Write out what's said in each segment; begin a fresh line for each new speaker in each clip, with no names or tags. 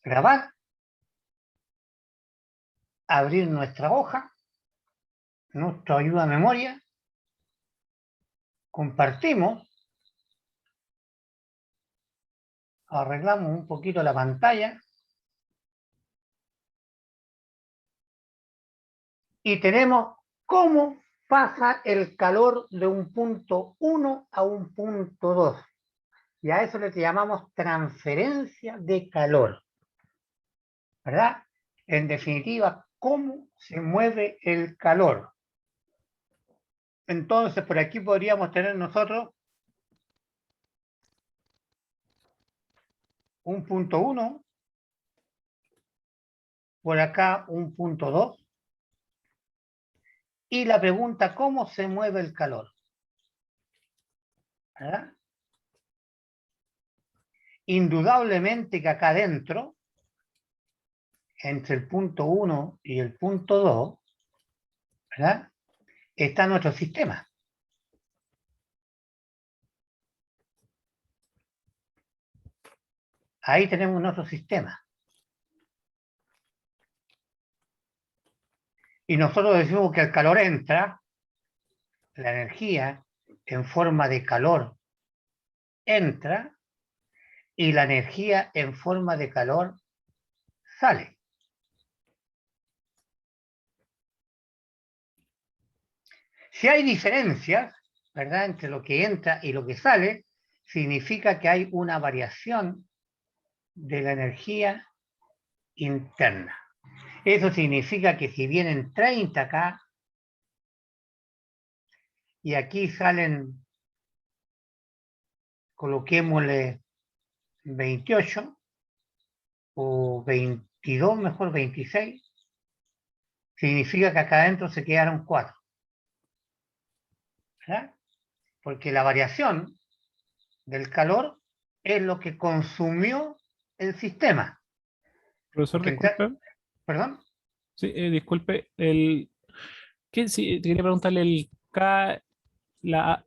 grabar, abrir nuestra hoja, nuestra ayuda a memoria, compartimos, arreglamos un poquito la pantalla y tenemos cómo pasa el calor de un punto 1 a un punto 2. Y a eso le llamamos transferencia de calor, ¿verdad? En definitiva, cómo se mueve el calor. Entonces, por aquí podríamos tener nosotros un punto 1, por acá un punto 2, y la pregunta, ¿cómo se mueve el calor? ¿Verdad? Indudablemente que acá adentro, entre el punto 1 y el punto 2, ¿verdad?, está nuestro sistema. Ahí tenemos nuestro sistema. Y nosotros decimos que el calor entra, la energía en forma de calor entra, y la energía en forma de calor sale. Si hay diferencias, ¿verdad?, entre lo que entra y lo que sale, significa que hay una variación de la energía interna. Eso significa que si vienen 30 acá y aquí salen, coloquémosle 28 o 22, mejor 26, significa que acá adentro se quedaron 4. ¿Verdad? Porque la variación del calor es lo que consumió el sistema.
Profesor,
Porque
disculpe.
¿Perdón?
Sí, disculpe. Sí, quería preguntarle el K,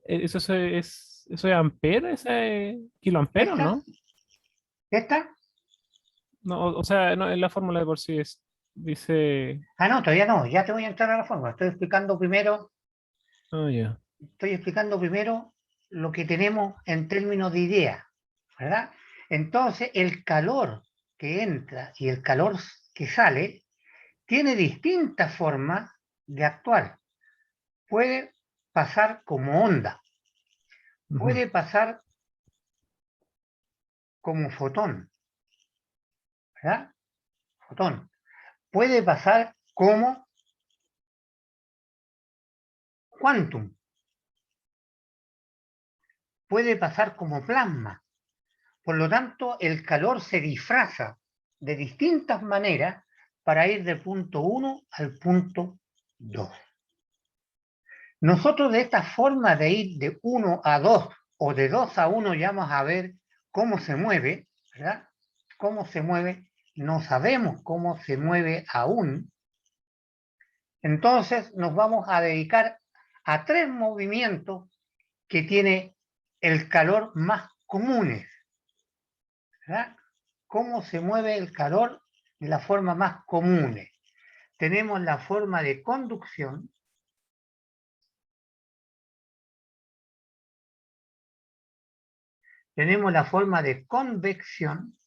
eso es ampere, ese es kiloampere,
¿Esta?
¿no?
¿Esta?
No, o sea, no, en la fórmula de por sí dice.
Ah, no, todavía no, ya te voy a entrar a la fórmula.
Oh, ya.
Estoy explicando primero lo que tenemos en términos de idea, ¿verdad? Entonces, el calor que entra y el calor que sale tiene distintas formas de actuar. Puede pasar como onda,
Ujú.
puede pasar como fotón, ¿verdad? Fotón. Puede pasar como quantum, puede pasar como plasma. Por lo tanto, el calor se disfraza de distintas maneras para ir del punto 1 al punto 2. Nosotros de esta forma de ir de 1 a 2 o de 2 a 1 ya vamos a ver cómo se mueve, ¿verdad? Cómo se mueve, no sabemos cómo se mueve aún. Entonces nos vamos a dedicar a 3 movimientos que tiene el calor más comunes, ¿verdad? Cómo se mueve el calor de la forma más común. Tenemos la forma de conducción, tenemos la forma de convección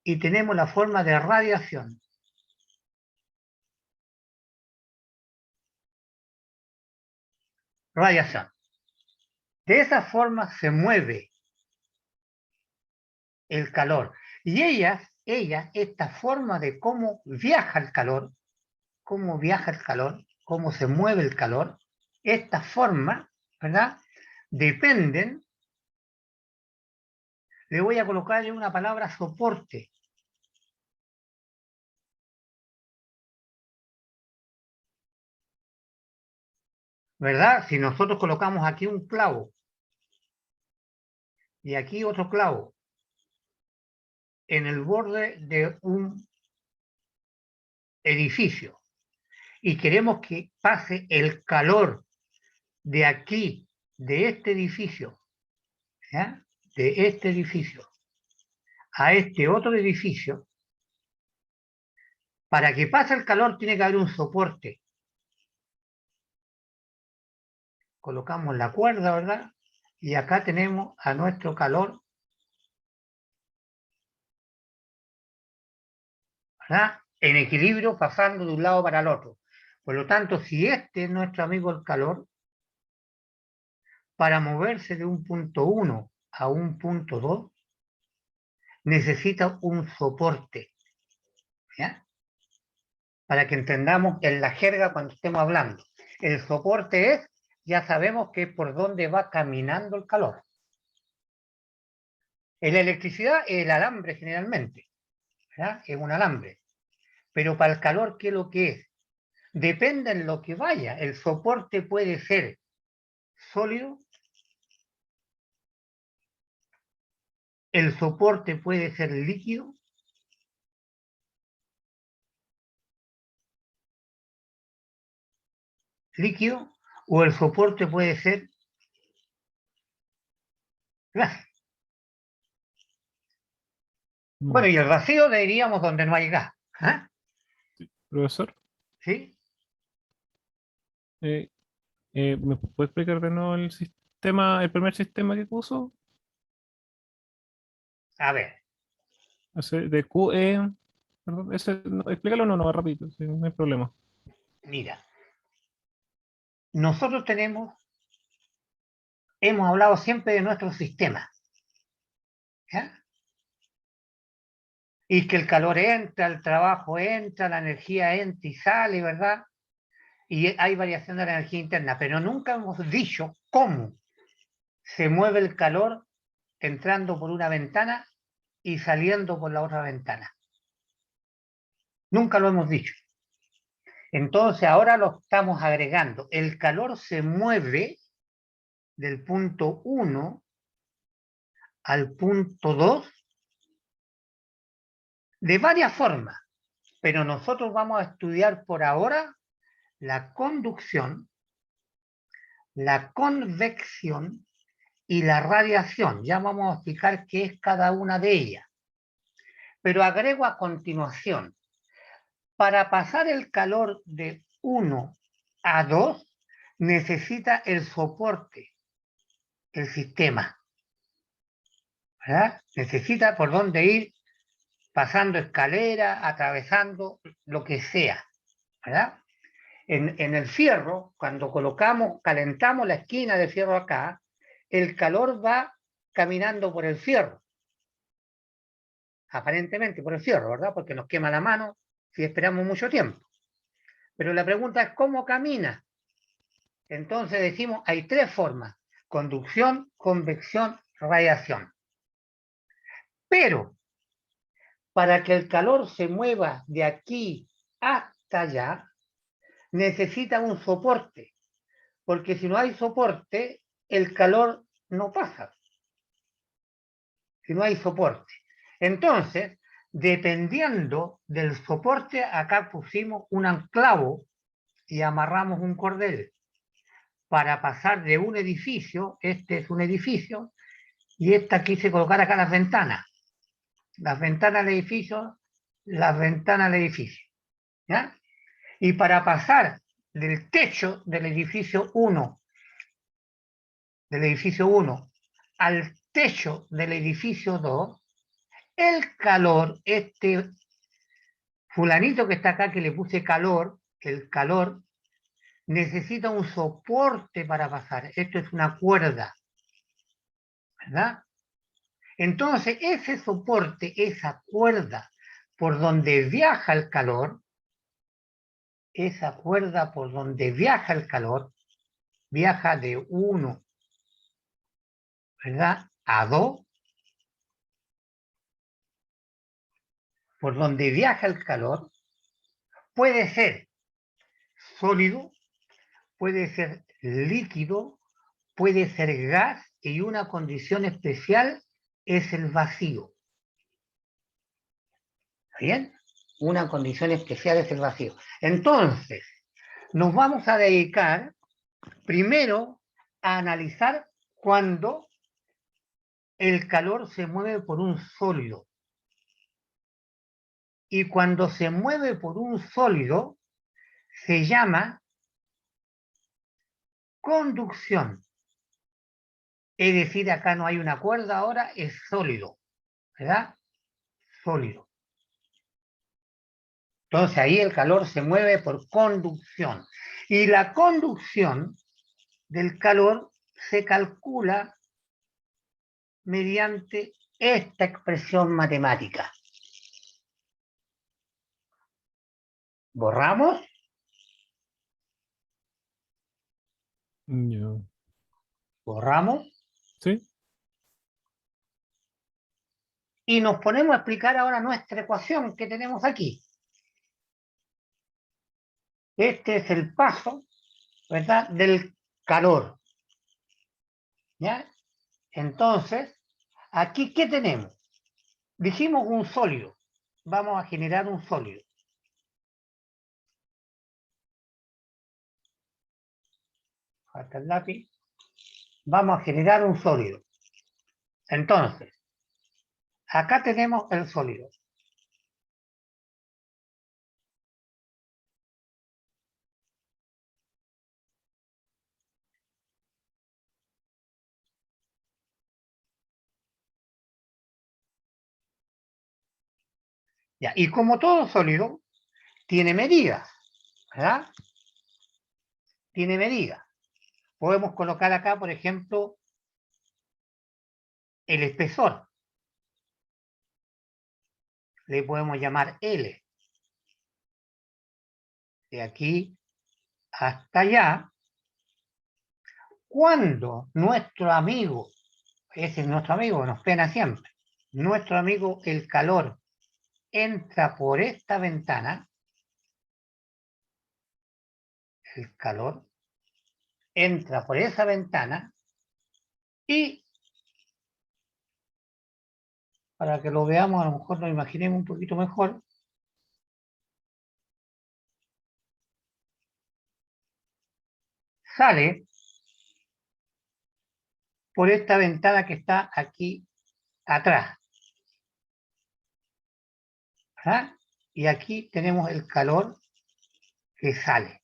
y tenemos la forma de radiación. Radiación. De esa forma se mueve el calor. Y esta forma de cómo viaja el calor, cómo se mueve el calor, esta forma, ¿verdad?, dependen, le voy a colocarle una palabra soporte. ¿Verdad? Si nosotros colocamos aquí un clavo y aquí otro clavo en el borde de un edificio y queremos que pase el calor de aquí, de este edificio, ¿ya?, de este edificio a este otro edificio, para que pase el calor tiene que haber un soporte. Colocamos la cuerda, ¿verdad? Y acá tenemos a nuestro calor, ¿verdad? En equilibrio, pasando de un lado para el otro. Por lo tanto, si este es nuestro amigo el calor, para moverse de un punto 1 a un punto 2, necesita un soporte, ¿ya? Para que entendamos en la jerga cuando estemos hablando. El soporte es, ya sabemos que es por dónde va caminando el calor. En la electricidad es el alambre generalmente, ¿verdad? Es un alambre. Pero para el calor, ¿qué es lo que es? Depende en lo que vaya. El soporte puede ser sólido, el soporte puede ser líquido, o el soporte puede ser gas. Bueno, y el vacío le diríamos donde no hay gas. ¿Ah?
Profesor,
¿Sí?
¿me puede explicar de nuevo el sistema, el primer sistema que puso?
A ver,
Ese de QE, perdón, ese, explícalo no, rápido, sí, no hay problema.
mira, nosotros hemos hablado siempre de nuestro sistema, ¿ya? Y que el calor entra, el trabajo entra, la energía entra y sale, ¿verdad? Y hay variación de la energía interna, pero nunca hemos dicho cómo se mueve el calor entrando por una ventana y saliendo por la otra ventana. Nunca lo hemos dicho. Entonces ahora lo estamos agregando. El calor se mueve del punto 1 al punto 2 de varias formas, pero nosotros vamos a estudiar por ahora la conducción, la convección y la radiación. Ya vamos a explicar qué es cada una de ellas. Pero agrego a continuación, para pasar el calor de 1 a 2, necesita el soporte, el sistema, ¿verdad? Necesita por dónde ir, pasando escalera, atravesando lo que sea, ¿verdad? En el fierro, cuando calentamos la esquina de fierro acá, el calor va caminando por el fierro, aparentemente por el fierro, ¿verdad? Porque nos quema la mano si esperamos mucho tiempo. Pero la pregunta es, ¿cómo camina? Entonces decimos, hay tres formas: conducción, convección, radiación. Pero para que el calor se mueva de aquí hasta allá, necesita un soporte, porque si no hay soporte, el calor no pasa. Si no hay soporte. Entonces, dependiendo del soporte, acá pusimos un anclavo y amarramos un cordel para pasar de un edificio, este es un edificio, y esta quise colocar acá las ventanas del edificio, las ventanas del edificio, ¿ya? Y para pasar del techo del edificio 1 al techo del edificio 2, el calor, este fulanito que está acá que le puse calor, el calor necesita un soporte para pasar. Esto es una cuerda, ¿verdad? Entonces, ese soporte, esa cuerda por donde viaja el calor, viaja de 1, ¿verdad?, a 2, por donde viaja el calor, puede ser sólido, puede ser líquido, puede ser gas, y una condición especial es el vacío. ¿Bien? Una condición especial es el vacío. Entonces, nos vamos a dedicar primero a analizar cuando el calor se mueve por un sólido. Y cuando se mueve por un sólido, se llama conducción. Es decir, acá no hay una cuerda ahora, es sólido, ¿verdad? Sólido. Entonces ahí el calor se mueve por conducción. Y la conducción del calor se calcula mediante esta expresión matemática. Borramos,
Ya.
borramos
¿Sí?
y nos ponemos a explicar ahora nuestra ecuación que tenemos aquí. Este es el paso, ¿verdad?, del calor. ¿Ya? Entonces, aquí, ¿qué tenemos? Dijimos un sólido. Vamos a generar un sólido. Falta el lápiz. Vamos a generar un sólido. Entonces, acá tenemos el sólido. ¿Ya? Y como todo sólido, tiene medidas, ¿verdad? Tiene medidas. Podemos colocar acá, por ejemplo, el espesor. Le podemos llamar L. De aquí hasta allá. Cuando nuestro amigo, ese es nuestro amigo, nos pena siempre, nuestro amigo el calor entra por esta ventana, el calor entra por esa ventana y, para que lo veamos, a lo mejor lo imaginemos un poquito mejor, sale por esta ventana que está aquí atrás, ¿verdad? Y aquí tenemos el calor que sale.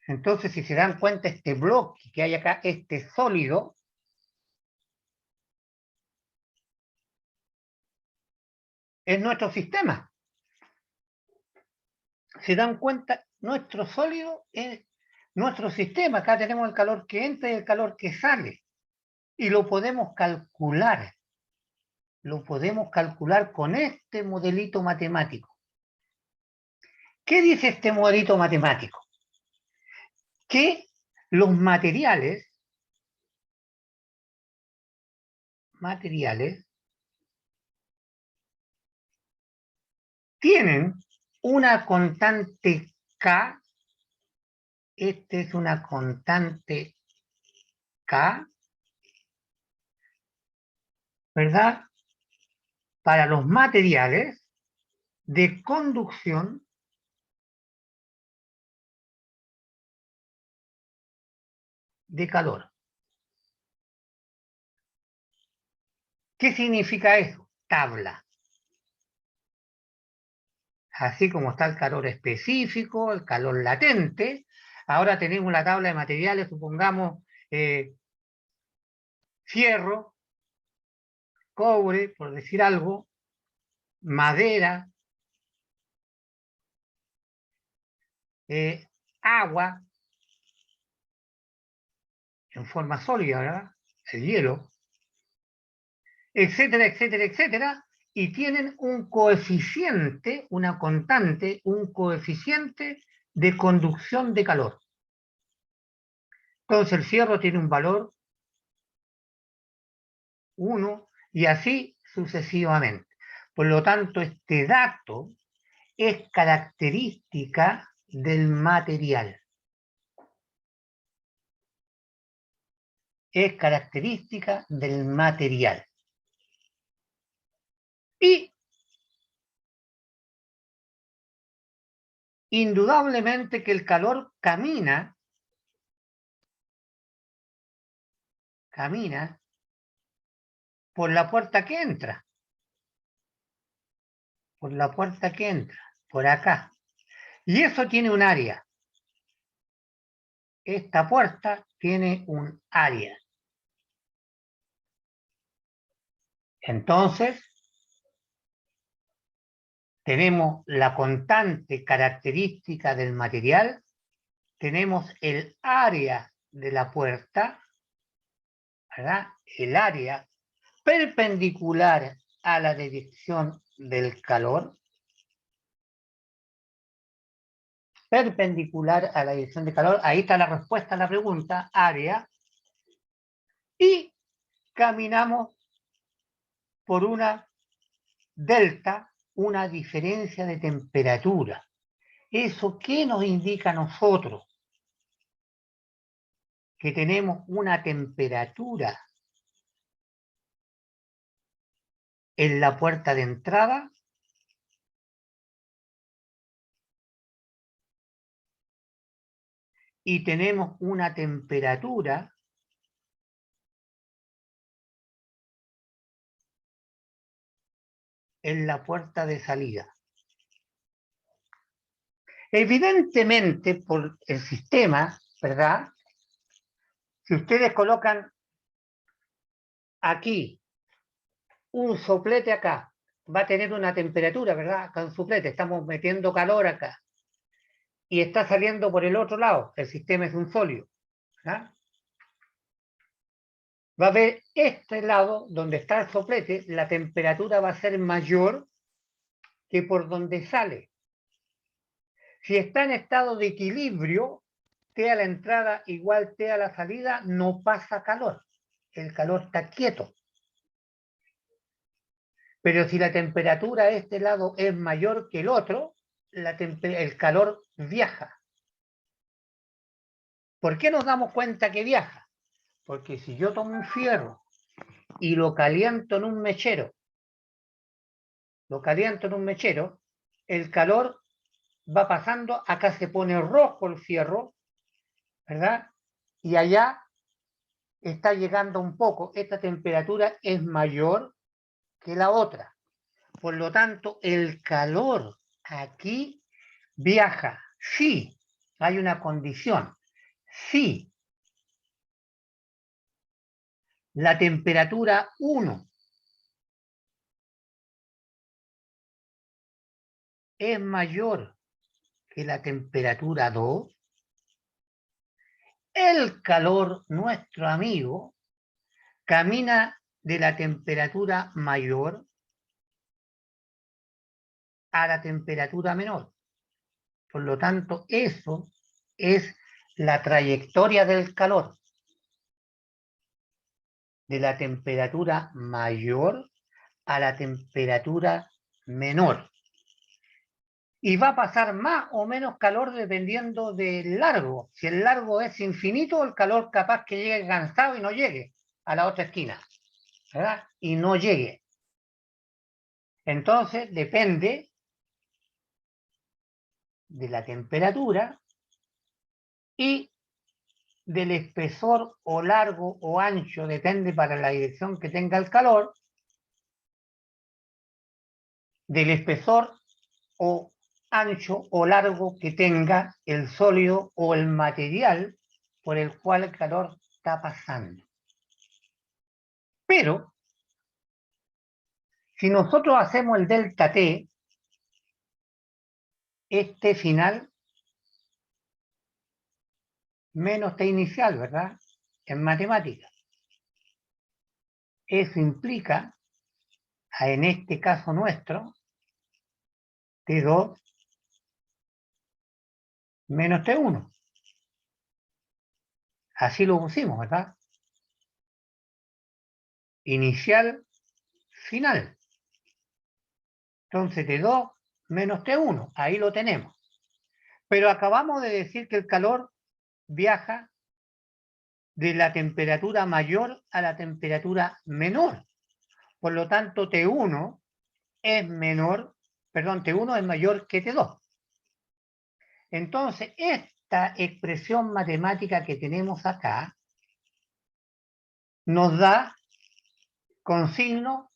Entonces, si se dan cuenta, este bloque que hay acá, este sólido, es nuestro sistema. Se dan cuenta, nuestro sólido es nuestro sistema. Acá tenemos el calor que entra y el calor que sale. Y lo podemos calcular. Lo podemos calcular con este modelito matemático. ¿Qué dice este modelito matemático? Que los materiales tienen una constante K. Esta es una constante K, ¿verdad? Para los materiales de conducción de calor. ¿Qué significa eso? Tabla. Así como está el calor específico, el calor latente, ahora tenemos la tabla de materiales, supongamos fierro, cobre, por decir algo, madera, agua, en forma sólida, ¿verdad? El hielo, etcétera, etcétera, etcétera, y tienen un coeficiente, una constante, un coeficiente de conducción de calor. Entonces el fierro tiene un valor 1 y así sucesivamente. Por lo tanto, este dato es característica del material. Es característica del material. Y indudablemente que el calor camina camina por la puerta que entra. Por la puerta que entra, por acá. Y eso tiene un área. Esta puerta tiene un área. Entonces, tenemos la constante característica del material, tenemos el área de la puerta, ¿verdad? El área perpendicular a la dirección del calor, perpendicular a la dirección del calor, ahí está la respuesta a la pregunta, área, y caminamos por una delta, una diferencia de temperatura. ¿Eso qué nos indica a nosotros? Que tenemos una temperatura en la puerta de entrada y tenemos una temperatura en la puerta de salida. Evidentemente, por el sistema, ¿verdad? Si ustedes colocan aquí un soplete acá, va a tener una temperatura, ¿verdad? Acá un soplete, estamos metiendo calor acá. Y está saliendo por el otro lado, el sistema es un sólido, ¿verdad? Va a ver este lado donde está el soplete, la temperatura va a ser mayor que por donde sale. Si está en estado de equilibrio, T a la entrada igual T a la salida, no pasa calor. El calor está quieto. Pero si la temperatura de este lado es mayor que el otro, el calor viaja. ¿Por qué nos damos cuenta que viaja? Porque si yo tomo un fierro y lo caliento en un mechero, el calor va pasando, acá se pone rojo el fierro, ¿verdad? Y allá está llegando un poco, esta temperatura es mayor que la otra. Por lo tanto, el calor aquí viaja. Sí, hay una condición. Sí, la temperatura 1 es mayor que la temperatura 2, el calor, nuestro amigo, camina de la temperatura mayor a la temperatura menor. Por lo tanto, eso es la trayectoria del calor, de la temperatura mayor a la temperatura menor. Y va a pasar más o menos calor dependiendo del largo. Si el largo es infinito, el calor capaz que llegue cansado y no llegue a la otra esquina, ¿verdad? Y no llegue. Entonces depende de la temperatura y del espesor o largo o ancho, depende para la dirección que tenga el calor, del espesor o ancho o largo que tenga el sólido o el material por el cual el calor está pasando. Pero, si nosotros hacemos el delta T, este final menos T inicial, ¿verdad? En matemáticas. Eso implica, en este caso nuestro, T2 menos T1. Así lo pusimos, ¿verdad? Inicial, final. Entonces T2 menos T1, ahí lo tenemos. Pero acabamos de decir que el calor viaja de la temperatura mayor a la temperatura menor. Por lo tanto, T1 es menor, perdón, T1 es mayor que T2. Entonces, esta expresión matemática que tenemos acá nos da con signo,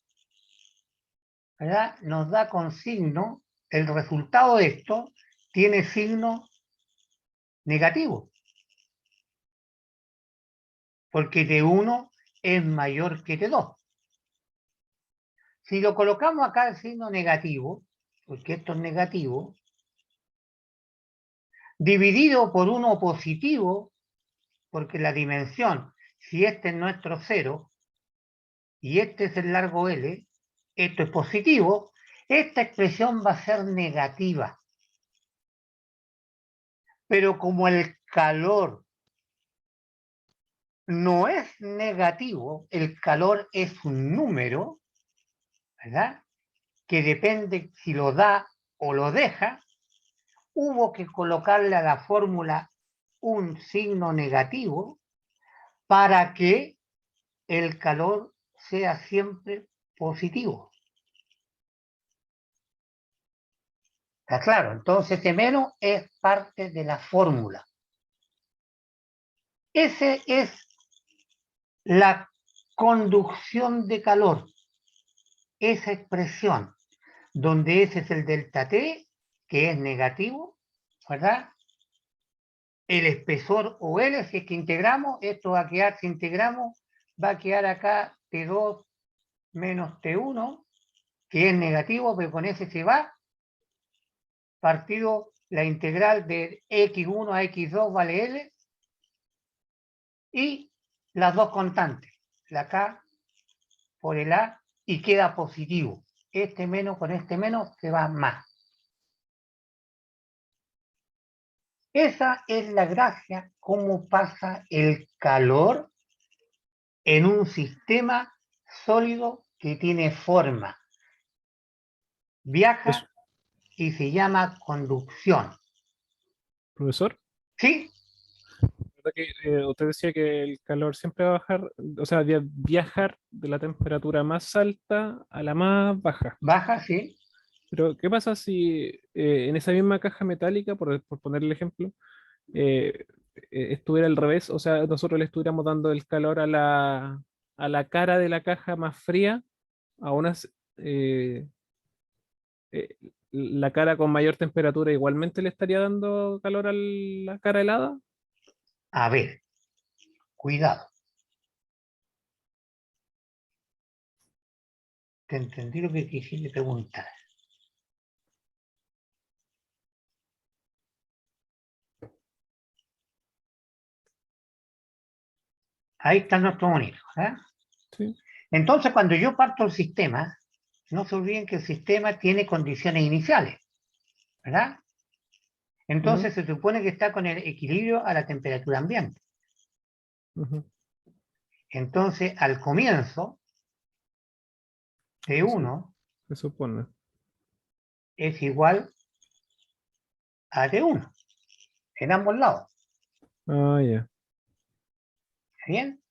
¿verdad? Nos da con signo, el resultado de esto tiene signo negativo, porque T1 es mayor que T2. Si lo colocamos acá el signo negativo, porque esto es negativo, dividido por 1 positivo, porque la dimensión, si este es nuestro 0 y este es el largo L, esto es positivo, esta expresión va a ser negativa. Pero como el calor no es negativo, el calor es un número, ¿verdad? Que depende si lo da o lo deja, hubo que colocarle a la fórmula un signo negativo para que el calor sea siempre positivo. ¿Está claro? Entonces, este menos es parte de la fórmula. Esa es la conducción de calor. Esa expresión, donde ese es el delta T, que es negativo, ¿verdad? El espesor o L, si es que integramos, esto va a quedar, si integramos, va a quedar acá T2 menos T1, que es negativo, pero con ese se va, partido la integral de X1 a X2 vale L, y las dos constantes, la K por el A, y queda positivo. Este menos con este menos se va más. Esa es la gracia, cómo pasa el calor en un sistema sólido que tiene forma.
Eso,
Viaja y se llama conducción.
profesor,
¿Sí?
¿verdad que usted decía que el calor siempre va a bajar, o sea, viajar de la temperatura más alta a la más baja?
Baja, sí.
Pero, ¿qué pasa si en esa misma caja metálica, por poner el ejemplo, eh, estuviera al revés? O sea, nosotros le estuviéramos dando el calor a la cara de la caja más fría, a unas, eh, eh, la cara con mayor temperatura igualmente le estaría dando calor a la cara helada.
A ver, cuidado. Te entendí lo que quisiste preguntar. Ahí está nuestro monitor. ¿Eh?
Sí.
Entonces, cuando yo parto el sistema, no se olviden que el sistema tiene condiciones iniciales, ¿verdad?
Ujú,
Entonces se supone que está con el equilibrio a la temperatura ambiente.
ujú.
Entonces, al comienzo,
Eso
T1
se supone.
es igual a T1 en ambos lados.
Ah, ya.
¿Bien?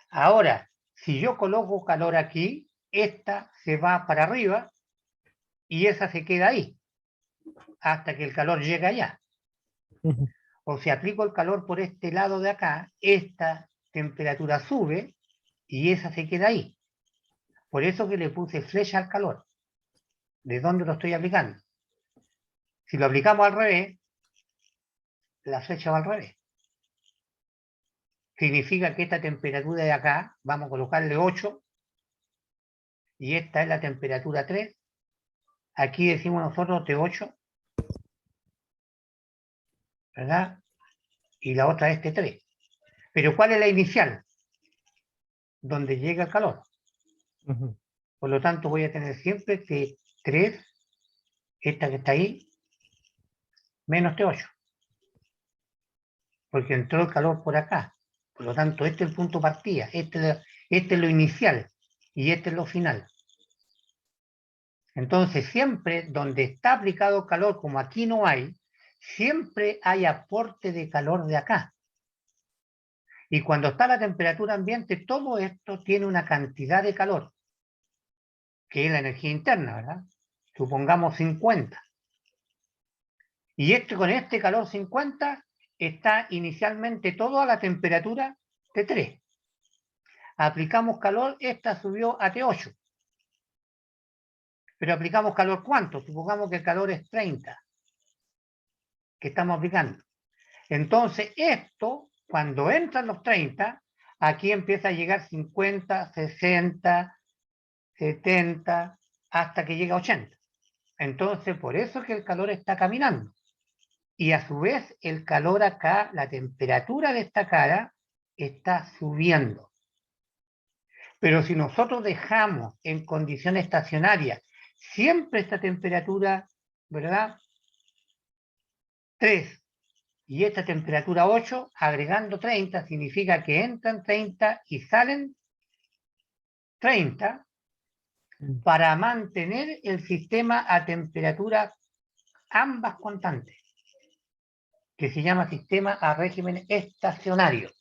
Ahora, si yo coloco calor aquí, esta se va para arriba y esa se queda ahí hasta que el calor llega allá.
Ujú.
O si aplico el calor por este lado de acá, esta temperatura sube y esa se queda ahí. Por eso que le puse flecha al calor. ¿De dónde lo estoy aplicando? Si lo aplicamos al revés, la flecha va al revés. Significa que esta temperatura de acá, vamos a colocarle 8, y esta es la temperatura 3. Aquí decimos nosotros T8, ¿verdad? Y la otra es T3. Pero ¿cuál es la inicial? Donde llega el calor.
Ujú.
Por lo tanto, voy a tener siempre T3, esta que está ahí, menos T8, porque entró el calor por acá. Por lo tanto, este es el punto de partida, este es lo inicial y este es lo final. Entonces, siempre donde está aplicado calor, como aquí no hay, siempre hay aporte de calor de acá. Y cuando está la temperatura ambiente, todo esto tiene una cantidad de calor, que es la energía interna, ¿verdad? Supongamos 50. Y con este calor 50 está inicialmente todo a la temperatura de 3. Aplicamos calor, esta subió a T8. Pero aplicamos calor ¿cuánto? Supongamos que el calor es 30 que estamos aplicando. Entonces esto, cuando entran los 30, aquí empieza a llegar 50, 60, 70, hasta que llega a 80. Entonces por eso es que el calor está caminando. Y a su vez el calor acá, la temperatura de esta cara está subiendo. Pero si nosotros dejamos en condiciones estacionarias siempre esta temperatura, ¿verdad? 3 y esta temperatura 8, agregando 30, significa que entran 30 y salen 30 para mantener el sistema a temperatura ambas constantes, que se llama sistema a régimen estacionario.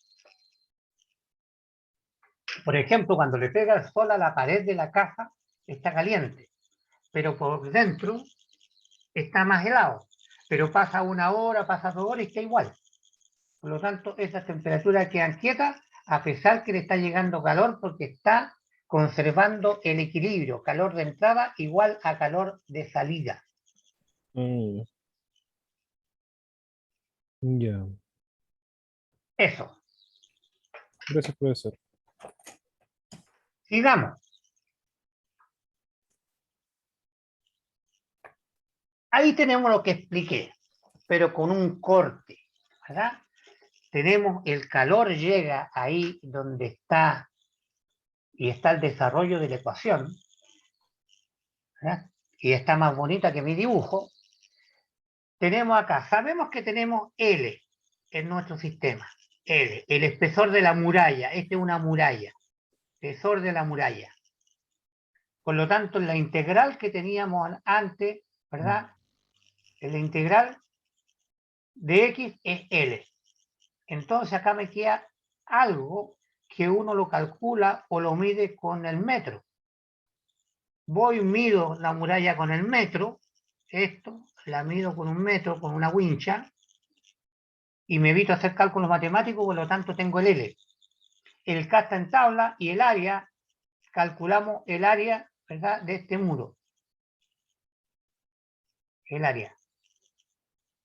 Por ejemplo, cuando le pega el sol a la pared de la casa, está caliente, pero por dentro está más helado. Pero pasa 1 hora, pasa 2 horas y está igual. Por lo tanto, esas temperaturas quedan quietas a pesar que le está llegando calor porque está conservando el equilibrio. Calor de entrada igual a calor de salida.
Mm, ya.
Eso.
Gracias, profesor.
Sigamos. Ahí tenemos lo que expliqué, pero con un corte, ¿verdad? Tenemos el calor llega ahí donde está y está el desarrollo de la ecuación, ¿verdad? Y está más bonita que mi dibujo. Tenemos acá, sabemos que tenemos L en nuestro sistema. L, el espesor de la muralla. Esta es una muralla. Espesor de la muralla. Por lo tanto, la integral que teníamos antes, ¿verdad? La integral de X es L. Entonces acá me queda algo que uno lo calcula o lo mide con el metro. Voy, mido la muralla con el metro, esto, la mido con un metro, con una wincha, y me evito hacer cálculos matemáticos, por lo tanto tengo el L. El K está en tabla y el área, calculamos el área, ¿verdad?, de este muro. El área.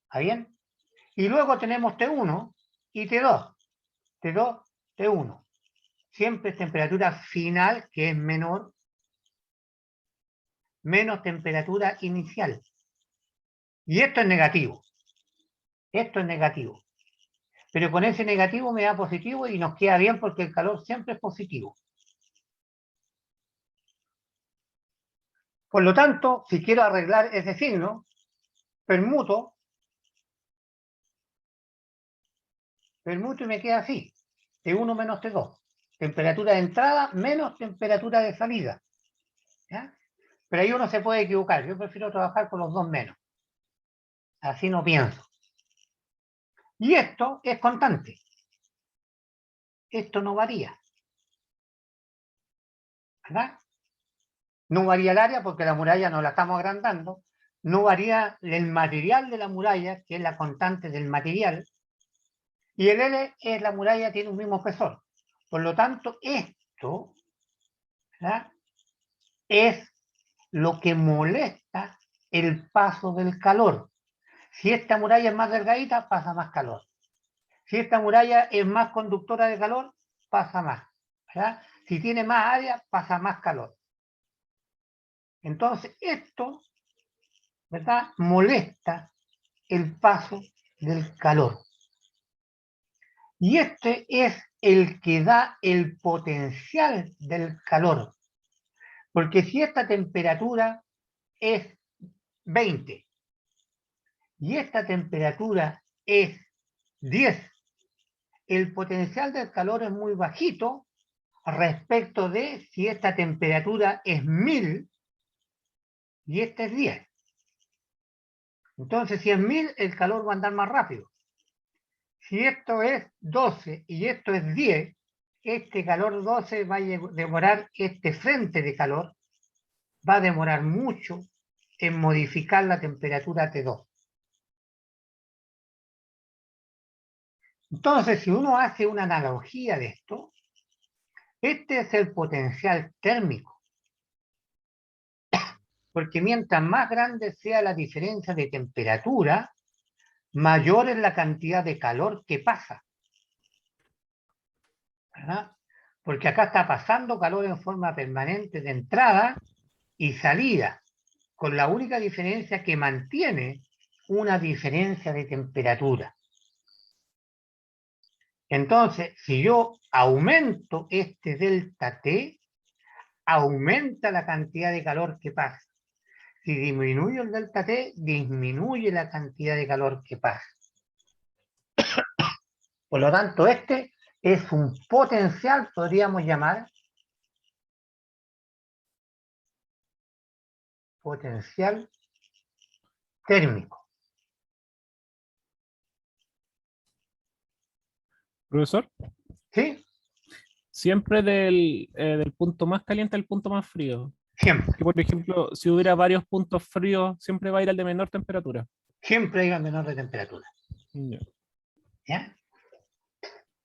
¿Está bien? Y luego tenemos T1 y T2. T2, T1. Siempre es temperatura final, que es menor, menos temperatura inicial. Y esto es negativo. Esto es negativo. Pero con ese negativo me da positivo y nos queda bien porque el calor siempre es positivo. Por lo tanto, si quiero arreglar ese signo, permuto y me queda así. T1 menos T2. Temperatura de entrada menos temperatura de salida. ¿Ya? Pero ahí uno se puede equivocar. Yo prefiero trabajar con los dos menos. Así no pienso. Y esto es constante. Esto no varía. ¿Verdad? No varía el área porque la muralla no la estamos agrandando. No varía el material de la muralla, que es la constante del material. Y el L es la muralla, tiene un mismo espesor. Por lo tanto, esto, ¿verdad?, es lo que molesta el paso del calor. Si esta muralla es más delgadita, pasa más calor. Si esta muralla es más conductora de calor, pasa más. ¿Verdad? Si tiene más área, pasa más calor. Entonces, esto, ¿verdad?, molesta el paso del calor. Y este es el que da el potencial del calor. Porque si esta temperatura es 20 y esta temperatura es 10, el potencial del calor es muy bajito respecto de si esta temperatura es 1000 y esta es 10. Entonces, si es 1000, el calor va a andar más rápido. Si esto es 12 y esto es 10, este calor 12 va a demorar, este frente de calor va a demorar mucho en modificar la temperatura T2. Entonces, si uno hace una analogía de esto, Este es el potencial térmico, porque mientras más grande sea la diferencia de temperatura, mayor es la cantidad de calor que pasa, ¿verdad? Porque acá está pasando calor en forma permanente de entrada y salida, con la única diferencia que mantiene una diferencia de temperatura. Entonces, si yo aumento este delta T, aumenta la cantidad de calor que pasa. Si disminuyo el delta T, disminuye la cantidad de calor que pasa. Por lo tanto, este es un potencial, podríamos llamar, potencial térmico.
Profesor,
¿Sí?
siempre del punto más caliente al punto más frío.
Siempre.
Que por ejemplo, si hubiera varios puntos fríos, siempre va a ir al de menor temperatura.
Siempre hay un menor de temperatura.
Ya.
¿Ya?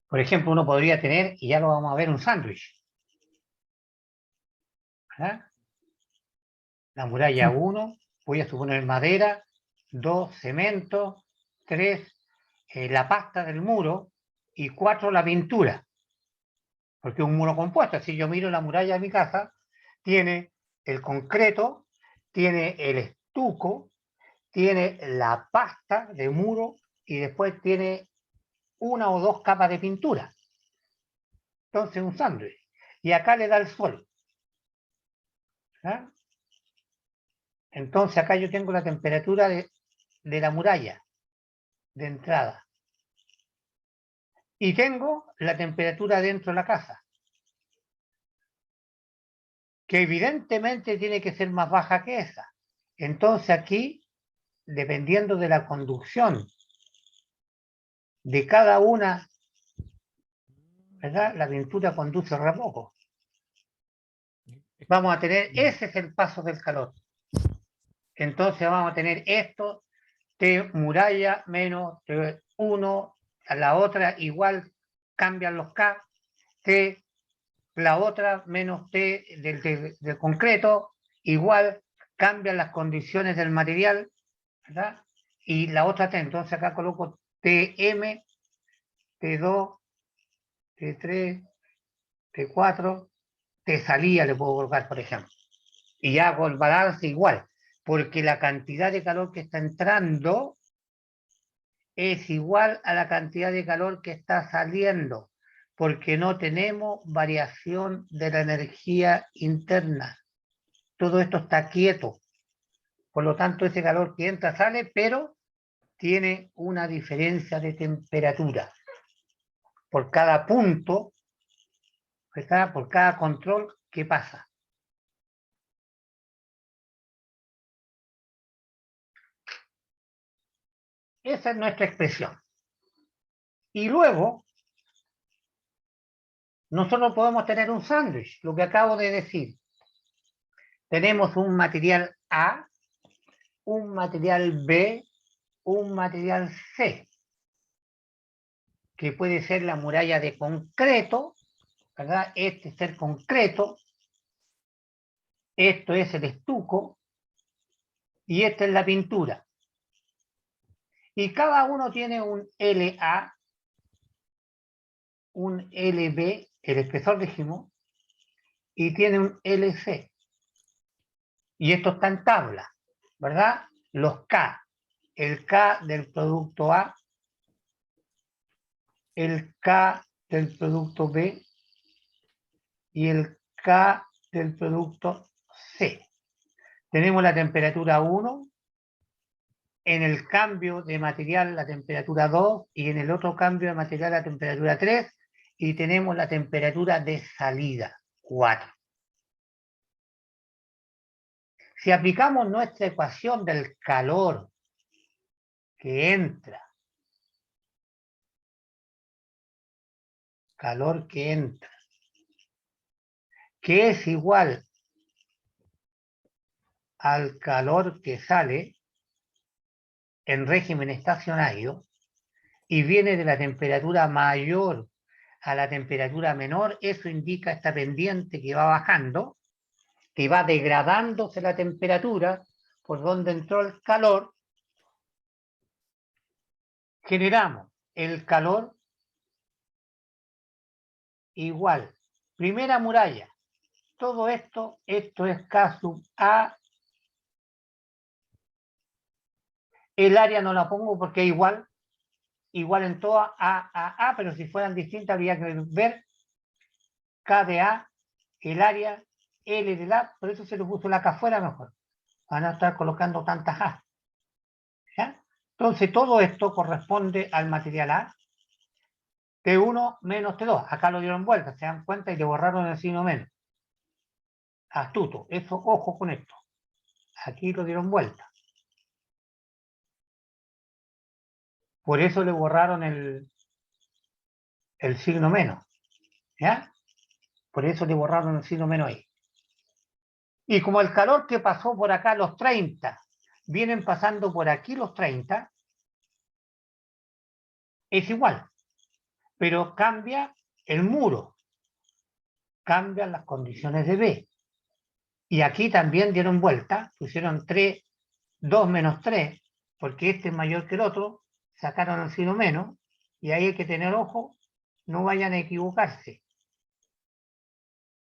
Por ejemplo, uno podría tener, y ya lo vamos a ver, un sándwich. ¿Verdad? La muralla 1, voy a suponer madera, 2, cemento, 3, la pasta del muro y 4, la pintura. Porque es un muro compuesto. Si yo miro la muralla de mi casa, tiene el concreto, tiene el estuco, tiene la pasta de muro y después tiene una o dos capas de pintura. Entonces un sándwich. Y acá le da el sol. ¿Ah? Entonces acá yo tengo la temperatura de la muralla de entrada. Y tengo la temperatura dentro de la casa, que evidentemente tiene que ser más baja que esa. Entonces aquí, dependiendo de la conducción de cada una, ¿verdad? La pintura conduce re poco. Vamos a tener, ese es el paso del calor. Entonces vamos a tener esto, T muralla menos T1, a la otra igual cambian los K, T, la otra menos T del concreto, igual cambian las condiciones del material, ¿verdad? Y la otra T, entonces acá coloco TM, T2, T3, T4, T salida le puedo colocar, por ejemplo. Y hago el balance igual, porque la cantidad de calor que está entrando es igual a la cantidad de calor que está saliendo, porque no tenemos variación de la energía interna. Todo esto está quieto. Por lo tanto, ese calor que entra sale, pero tiene una diferencia de temperatura. Por cada punto, ¿verdad? Por cada control que pasa. Esa es nuestra expresión. Y luego, nosotros podemos tener un sándwich, lo que acabo de decir. Tenemos un material A, un material B, un material C, que puede ser la muralla de concreto, ¿verdad? Este es el concreto, esto es el estuco y esta es la pintura. Y cada uno tiene un LA, un LB, el espesor dijimos, y tiene un LC. Y esto está en tabla, ¿verdad? Los K, el K del producto A, el K del producto B y el K del producto C. Tenemos la temperatura 1, en el cambio de material la temperatura 2 y en el otro cambio de material la temperatura 3 y tenemos la temperatura de salida 4. Si aplicamos nuestra ecuación del calor que entra, que es igual al calor que sale en régimen estacionario y viene de la temperatura mayor a la temperatura menor, eso indica esta pendiente que va bajando, que va degradándose la temperatura por donde entró el calor. Generamos el calor igual. Primera muralla. Todo esto es K sub A. El área no la pongo porque es igual en todas A, pero si fueran distintas habría que ver K de A, el área, L de A, por eso se le puso la acá afuera mejor. Van a estar colocando tantas A. ¿Ya? Entonces todo esto corresponde al material A, T1 menos T2. Acá lo dieron vuelta, se dan cuenta y le borraron el signo menos. Astuto, eso, ojo con esto. Aquí lo dieron vuelta. Por eso le borraron el signo menos. ¿Ya? Por eso le borraron el signo menos ahí. Y como el calor que pasó por acá, los 30, vienen pasando por aquí los 30, es igual. Pero cambia el muro. Cambian las condiciones de B. Y aquí también dieron vuelta, pusieron 3, 2 menos 3, porque este es mayor que el otro, sacaron el signo menos, y ahí hay que tener ojo, no vayan a equivocarse.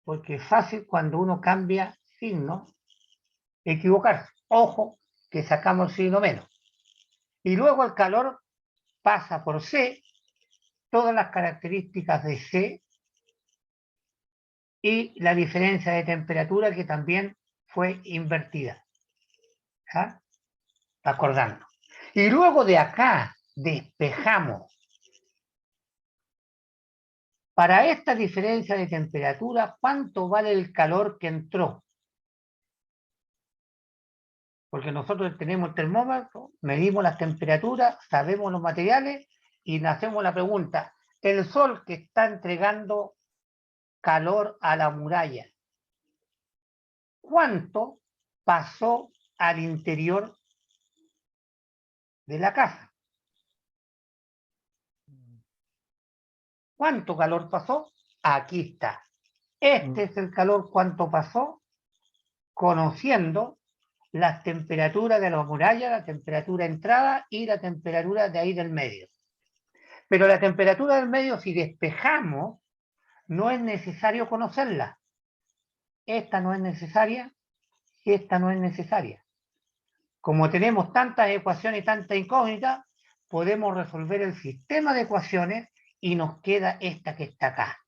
Porque es fácil cuando uno cambia signo, equivocarse. Ojo, que sacamos el signo menos. Y luego el calor pasa por C, todas las características de C, y la diferencia de temperatura que también fue invertida. ¿Ah? Acordando. Y luego de acá despejamos. Para esta diferencia de temperatura, ¿cuánto vale el calor que entró? Porque nosotros tenemos el termómetro, medimos las temperaturas, sabemos los materiales y nos hacemos la pregunta, el sol que está entregando calor a la muralla, ¿cuánto pasó al interior de la casa? ¿Cuánto calor pasó? Aquí está. Este es el calor, ¿cuánto pasó? Conociendo las temperaturas de la muralla, la temperatura entrada y la temperatura de ahí del medio. Pero la temperatura del medio, si despejamos, no es necesario conocerla. Esta no es necesaria, esta no es necesaria. Como tenemos tantas ecuaciones y tantas incógnitas, podemos resolver el sistema de ecuaciones y nos queda esta que está acá.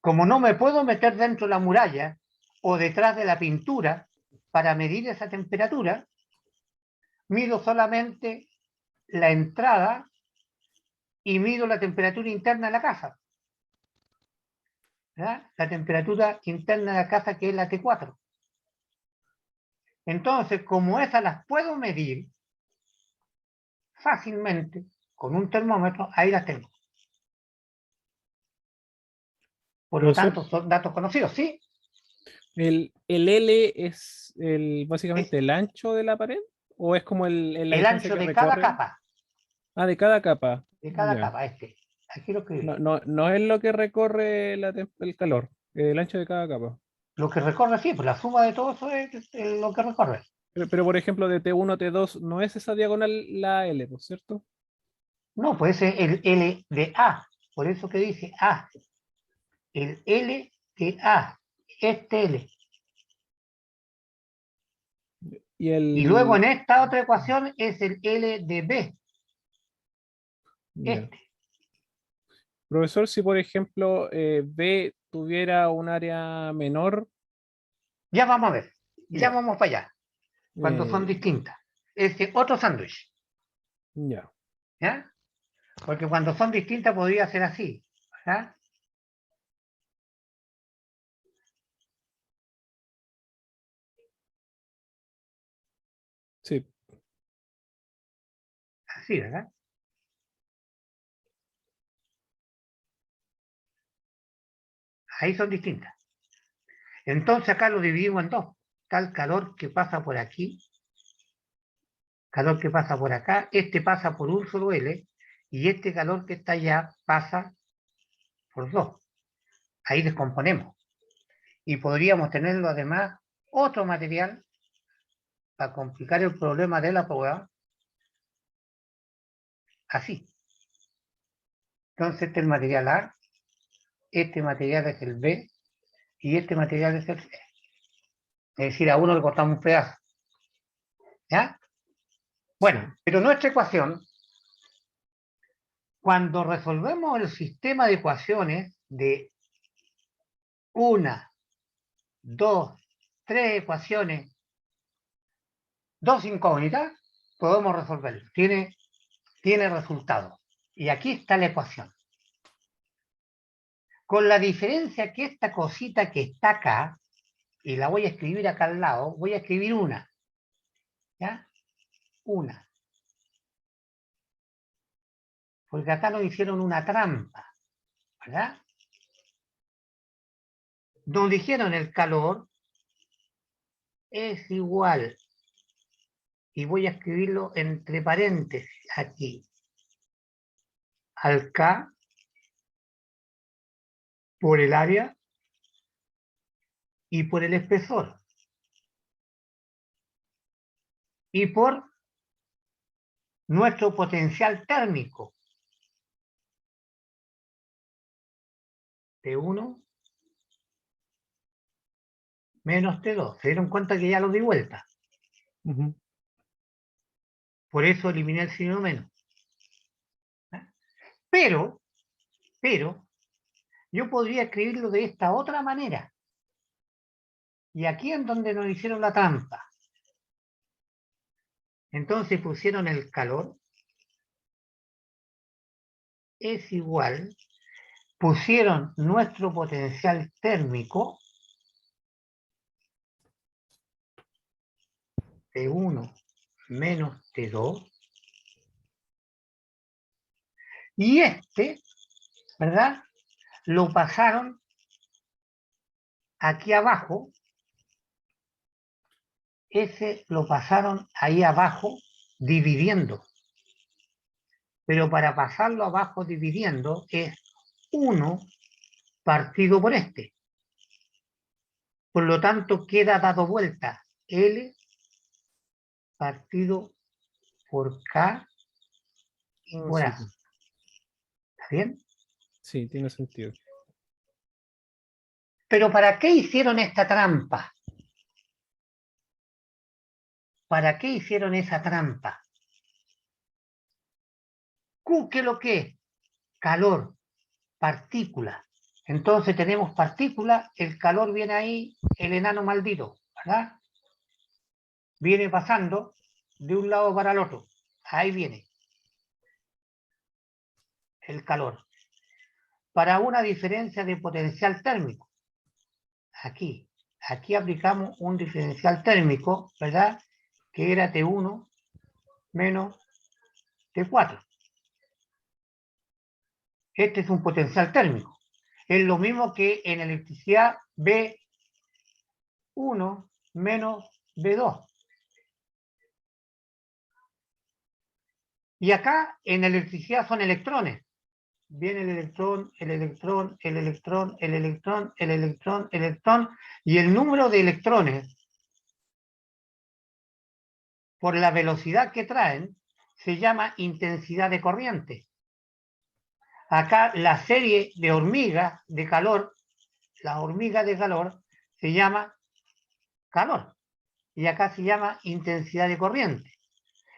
Como no me puedo meter dentro de la muralla o detrás de la pintura para medir esa temperatura, mido solamente la entrada y mido la temperatura interna de la casa. ¿Verdad? La temperatura interna de la casa, que es la T4. Entonces, como esas las puedo medir fácilmente con un termómetro, ahí las tengo. Por lo
Profesor,
tanto, son datos conocidos, ¿sí?
¿el L es básicamente el ancho de la pared? ¿O es como la
El
distancia
ancho
que
de cada
recorre?
capa,
Ah, de cada capa. Ya.
este. Aquí lo
No,
escribí.
no es lo que recorre el calor, el ancho de cada capa.
Lo que recorre, sí, pues la suma de todo eso es lo que recorre.
Pero, por ejemplo, de T1 a T2 no es esa diagonal la L, ¿no es cierto?
No, pues es el L de A. Por eso que dice A. El L de A. Este L.
Y
Y luego en
el...
esta otra ecuación es el L de B.
Ya.
Este.
Profesor, si por ejemplo B tuviera un área menor,
Ya vamos a ver. Ya
ya,
vamos para allá. Cuando son
eh,
distintas. Este otro sándwich.
ya,
¿Ya? Porque cuando son distintas podría ser así. ¿Ya?
sí,
Así, ¿verdad? Ahí son distintas. Entonces acá lo dividimos en dos. Está el calor que pasa por aquí, calor que pasa por acá, este pasa por un solo L, y este calor que está allá pasa por 2. Ahí descomponemos. Y podríamos tenerlo además otro material para complicar el problema de la prueba, así. Entonces este es el material A, este material es el B y este material es el C. Es decir, a uno le cortamos un pedazo. ¿Ya? Bueno,
Sí.
pero nuestra ecuación, cuando resolvemos el sistema de ecuaciones de una, dos, tres ecuaciones, dos incógnitas, podemos resolverlo. Tiene resultado. Y aquí está la ecuación. Con la diferencia que esta cosita que está acá, y la voy a escribir acá al lado, voy a escribir una. ¿Ya? Una. Porque acá nos hicieron una trampa. ¿Verdad? Nos dijeron el calor es igual, y voy a escribirlo entre paréntesis aquí, al K por el área y por el espesor. Y por nuestro potencial térmico. T1 menos T2. ¿Se dieron cuenta que ya lo di vuelta?
Ujú.
Por eso eliminé el signo menos. Pero, yo podría escribirlo de esta otra manera. Y aquí es donde nos hicieron la trampa. Entonces pusieron el calor es igual, pusieron nuestro potencial térmico T1 menos T2, y ¿verdad? Lo pasaron aquí abajo, ese lo pasaron ahí abajo dividiendo. Pero para pasarlo abajo dividiendo es 1 partido por este. Por lo tanto, queda dado vuelta L partido por K y
Ah,
por
sí,
A.
pues.
¿Está bien?
Sí, tiene sentido.
Pero ¿para qué hicieron esta trampa? ¿Para qué hicieron esa trampa? Q, ¿qué es lo que es? Calor, partícula. Entonces tenemos partícula, el calor viene ahí, el enano maldito, ¿verdad? Viene pasando de un lado para el otro. Ahí viene el calor. Para una diferencia de potencial térmico. Aquí aplicamos un diferencial térmico, ¿verdad? Que era T1 menos T4. Este es un potencial térmico. Es lo mismo que en electricidad B1 menos B2. Y acá en electricidad son electrones. Viene el electrón, el electrón, el electrón, el electrón, el electrón, el electrón, y el número de electrones por la velocidad que traen se llama intensidad de corriente. Acá la serie de hormigas de calor, la hormiga de calor, se llama calor. Y acá se llama intensidad de corriente.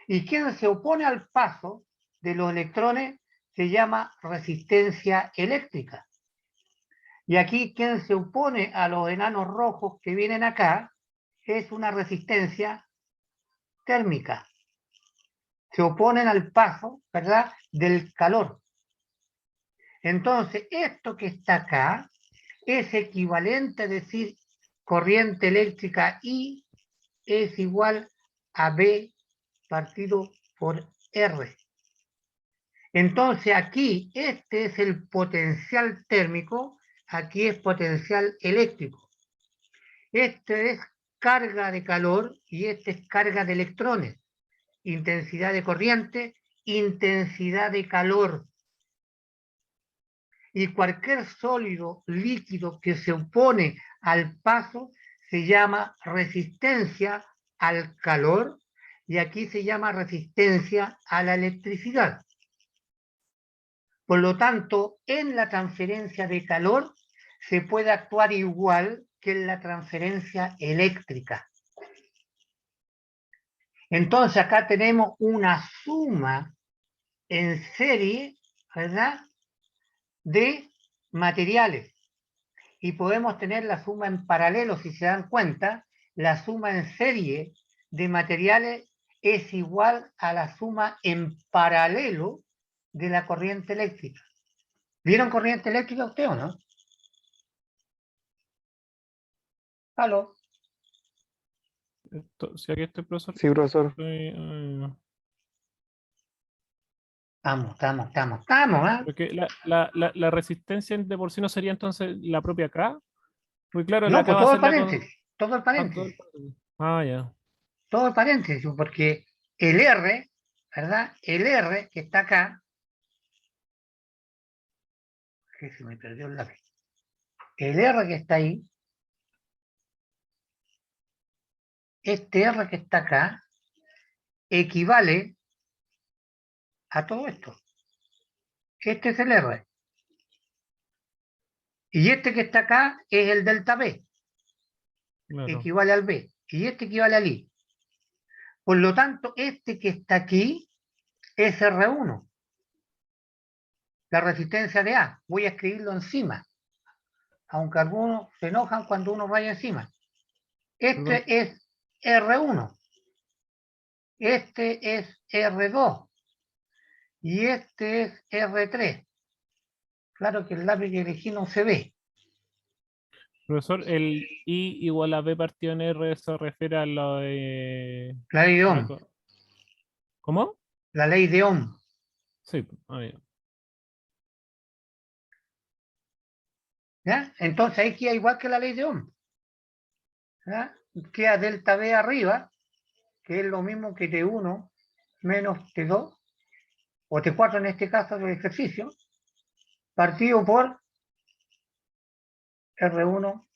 Y quien se opone al paso de los electrones se llama resistencia eléctrica. Y aquí quien se opone a los enanos rojos que vienen acá es una resistencia térmica. Se oponen al paso, ¿verdad?, del calor. Entonces, esto que está acá es equivalente a decir corriente eléctrica I es igual a B partido por R. Entonces aquí este es el potencial térmico, aquí es potencial eléctrico. Este es carga de calor y este es carga de electrones, intensidad de corriente intensidad de calor. Y cualquier sólido líquido que se opone al paso se llama resistencia al calor y aquí se llama resistencia a la electricidad. Por lo tanto, en la transferencia de calor se puede actuar igual que en la transferencia eléctrica. Entonces acá tenemos una suma en serie, ¿verdad?, de materiales. Y podemos tener la suma en paralelo, si se dan cuenta, la suma en serie de materiales es igual a la suma en paralelo de la corriente eléctrica. ¿Vieron corriente eléctrica usted o no? ¿Aló?
Si aquí estoy, profesor.
Sí, profesor.
Estamos, ¿eh?
Porque la resistencia de por sí no sería entonces la propia K. Porque claro,
No,
la K
pues
va a
todo el
ser la
paréntesis, todo el
todo el
paréntesis,
paréntesis. Ah, ya.
todo el paréntesis, porque el R, ¿verdad? El R que está acá, que se me perdió el lápiz. El R que está ahí, este R que está acá, equivale a todo esto. Este es el R. Y este que está acá es el delta B,
Claro.
equivale al B. Y este equivale al I. Por lo tanto, este que está aquí es R1, la resistencia de A. Voy a escribirlo encima, aunque algunos se enojan cuando uno vaya encima.
Perdón.
Este es R1, este es R2 y este es R3. Claro que el lápiz que elegí no se ve.
Profesor, el I igual a B partido en R se refiere a lo de...
La ley de
la
Ohm,
co- ¿Cómo?
la ley de Ohm.
Sí. Ah, ya.
¿Ya? Entonces ahí queda igual que la ley de Ohm. ¿Ya? Queda delta B arriba, que es lo mismo que T1 menos T2, o T4 en este caso del ejercicio, partido por R1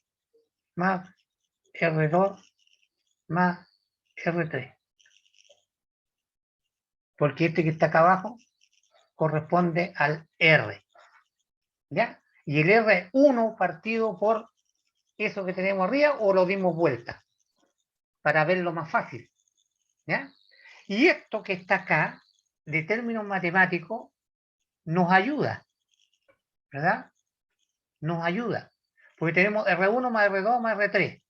más R2 más R3. Porque este que está acá abajo corresponde al R. ¿Ya? Y el R1 partido por eso que tenemos arriba o lo dimos vuelta para verlo más fácil. ¿Ya? Y esto que está acá, de términos matemáticos, nos ayuda, ¿verdad? Nos ayuda. Porque tenemos R1 más R2 más R3.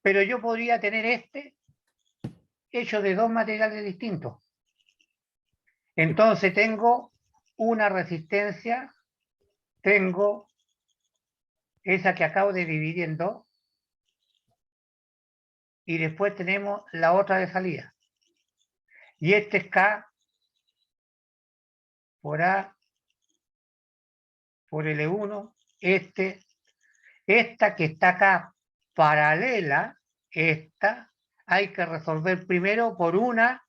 Pero yo podría tener este hecho de dos materiales distintos. Entonces tengo una resistencia, tengo esa que acabo de dividir en dos, y después tenemos la otra de salida. Y este es K por A por L1, esta que está acá paralela, esta, hay que resolver primero por una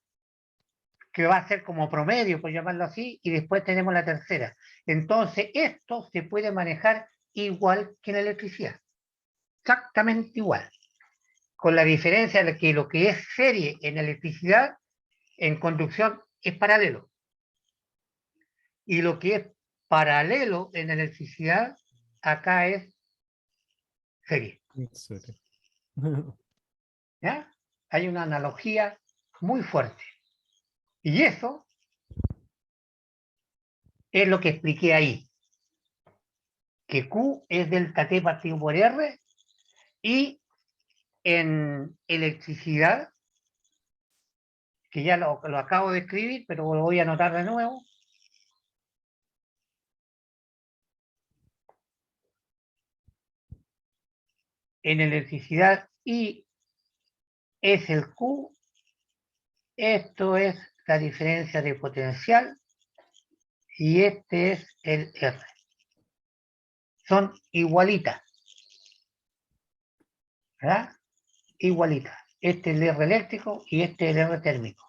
que va a ser como promedio, por llamarlo así, y después tenemos la tercera. Entonces, esto se puede manejar igual que en la electricidad. Exactamente igual. Con la diferencia de que lo que es serie en electricidad, en conducción es paralelo. Y lo que es paralelo en electricidad, acá es serie.
En serio.
¿Ya? Hay una analogía muy fuerte. Y eso es lo que expliqué ahí. Que Q es delta T partido por R y en electricidad, que ya lo acabo de escribir, pero lo voy a anotar de nuevo. En electricidad I es el Q, esto es la diferencia de potencial y este es el R. Son igualitas, ¿verdad? Igualitas. Este es el R eléctrico y este es el R térmico.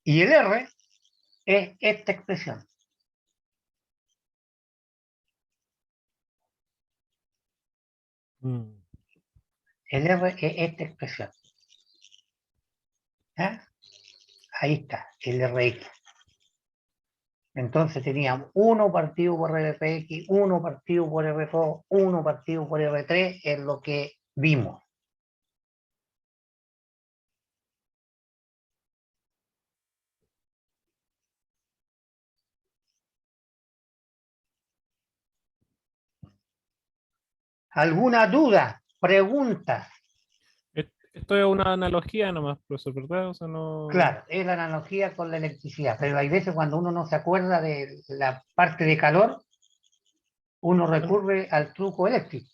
Y el R es esta expresión.
Mm.
El R es esta expresión. ¿Ya? Ahí está, el RX. Entonces teníamos 1 partido por RX, 1 partido por R2, 1 partido por R3, es lo que vimos. ¿Alguna duda? ¿Preguntas?
Esto es una analogía nomás, profesor, ¿verdad? O sea, no.
Claro, es la analogía con la electricidad, pero hay veces cuando uno no se acuerda de la parte de calor, uno recurre al truco eléctrico.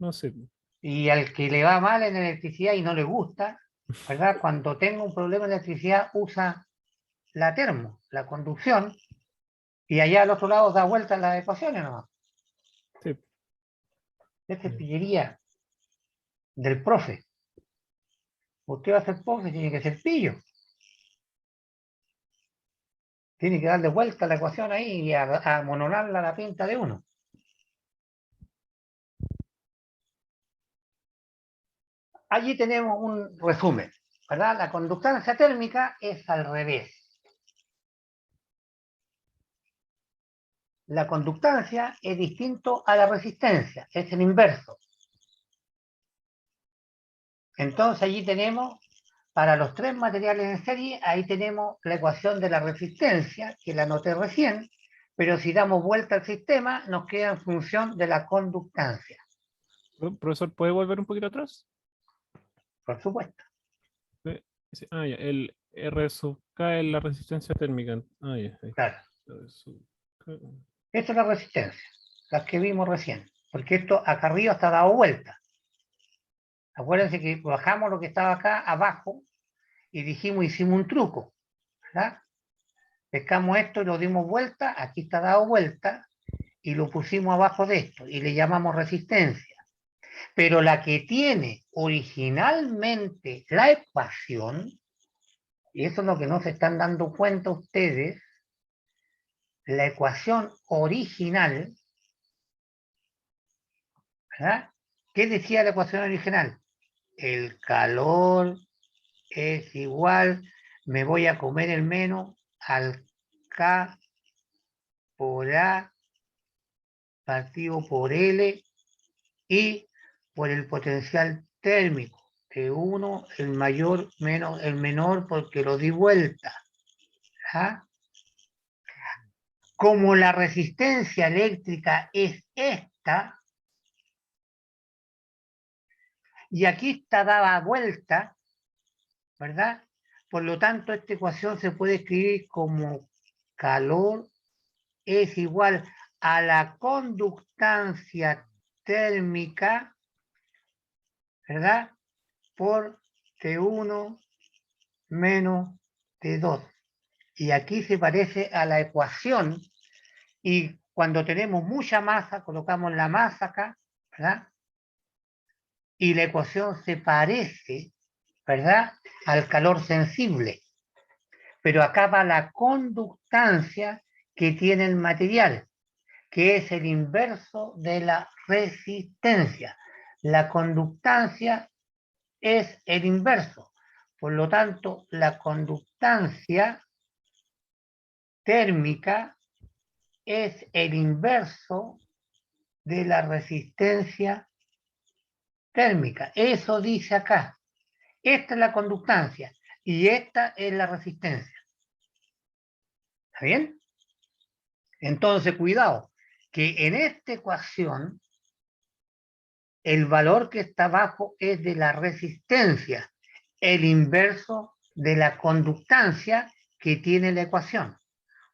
No sé.
Y al que le va mal en electricidad y no le gusta, ¿verdad? Cuando tenga un problema de electricidad usa la termo, la conducción, y allá al otro lado da vueltas las ecuaciones nomás.
Sí.
Esta es pillería del profe. Usted va a ser profe, tiene que ser pillo. Tiene que darle vuelta a la ecuación ahí y a monolarla la pinta de uno. Allí tenemos un resumen, ¿verdad? La conductancia térmica es al revés. La conductancia es distinto a la resistencia, es el inverso. Entonces allí tenemos, para los tres materiales en serie, ahí tenemos la ecuación de la resistencia, que la anoté recién, pero si damos vuelta al sistema, nos queda en función de la conductancia,
Profesor, ¿puede volver un poquito atrás?
por supuesto.
Sí, ya, el R sub K es la resistencia térmica. Ya, ahí.
Claro,
R sub K.
esta es la resistencia, las que vimos recién, porque esto acá arriba está dado vuelta. Acuérdense que bajamos lo que estaba acá abajo y dijimos, hicimos un truco, ¿verdad? Pescamos esto y lo dimos vuelta, aquí está dado vuelta, y lo pusimos abajo de esto, y le llamamos resistencia. Pero la que tiene originalmente la ecuación, y eso es lo que no se están dando cuenta ustedes, la ecuación original, ¿verdad? ¿Qué decía la ecuación original? El calor es igual, me voy a comer el menos al K por A partido por L y por el potencial térmico de uno, el mayor menos el menor porque lo di vuelta. ¿Ah? Como la resistencia eléctrica es esta, y aquí está dada vuelta, ¿verdad? Por lo tanto, esta ecuación se puede escribir como calor es igual a la conductancia térmica, ¿verdad? Por T1 menos T2. Y aquí se parece a la ecuación, y cuando tenemos mucha masa, colocamos la masa acá, ¿verdad? Y la ecuación se parece, ¿verdad? Al calor sensible. Pero acá va la conductancia que tiene el material, que es el inverso de la resistencia. La conductancia es el inverso. Por lo tanto, la conductancia térmica es el inverso de la resistencia térmica. Eso dice acá. Esta es la conductancia y esta es la resistencia. ¿Está bien? Entonces, cuidado, que en esta ecuación el valor que está abajo es de la resistencia, el inverso de la conductancia que tiene la ecuación.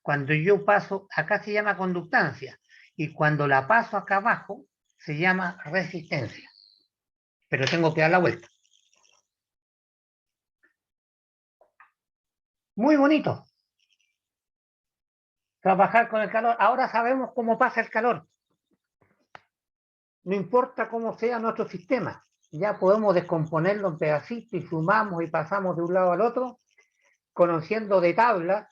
Cuando yo paso, acá se llama conductancia, y cuando la paso acá abajo, se llama resistencia. Pero tengo que dar la vuelta. Muy bonito. Trabajar con el calor. Ahora sabemos cómo pasa el calor. No importa cómo sea nuestro sistema. Ya podemos descomponerlo en pedacitos y sumamos y pasamos de un lado al otro. conociendo de tabla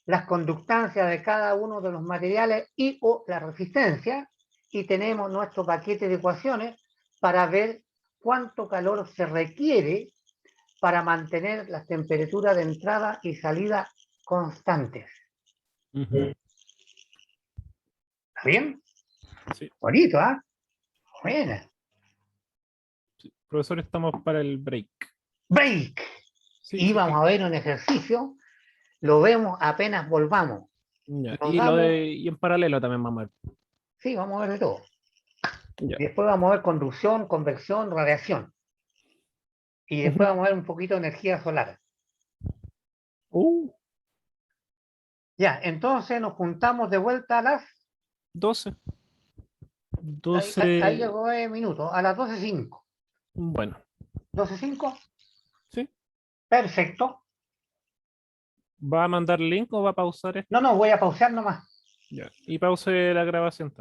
las conductancias de cada uno de los materiales y o la resistencia, y tenemos nuestro paquete de ecuaciones para ver cuánto calor se requiere para mantener las temperaturas de entrada y salida constantes.
Ujú.
¿Está bien?
Sí.
Bonito, ¿ah? Buena.
Sí. Profesor, estamos para el break.
Break.
Sí,
Y
sí,
vamos a ver un ejercicio. Lo vemos apenas volvamos.
ya.
Nos
Y
damos,
y en paralelo también vamos a ver.
sí, vamos a ver de todo.
Ya.
Y después vamos a ver conducción, convección, radiación. Y
Ujú.
después vamos a ver un poquito de energía solar.
Uh,
Ya, entonces nos juntamos de vuelta a las...
12.
Ahí
12.
llegó minutos, a las 12:05.
Bueno,
12:05,
sí.
perfecto.
¿Va a mandar link o va a pausar esto?
No, voy a pausar nomás.
Ya. Y pause la grabación también.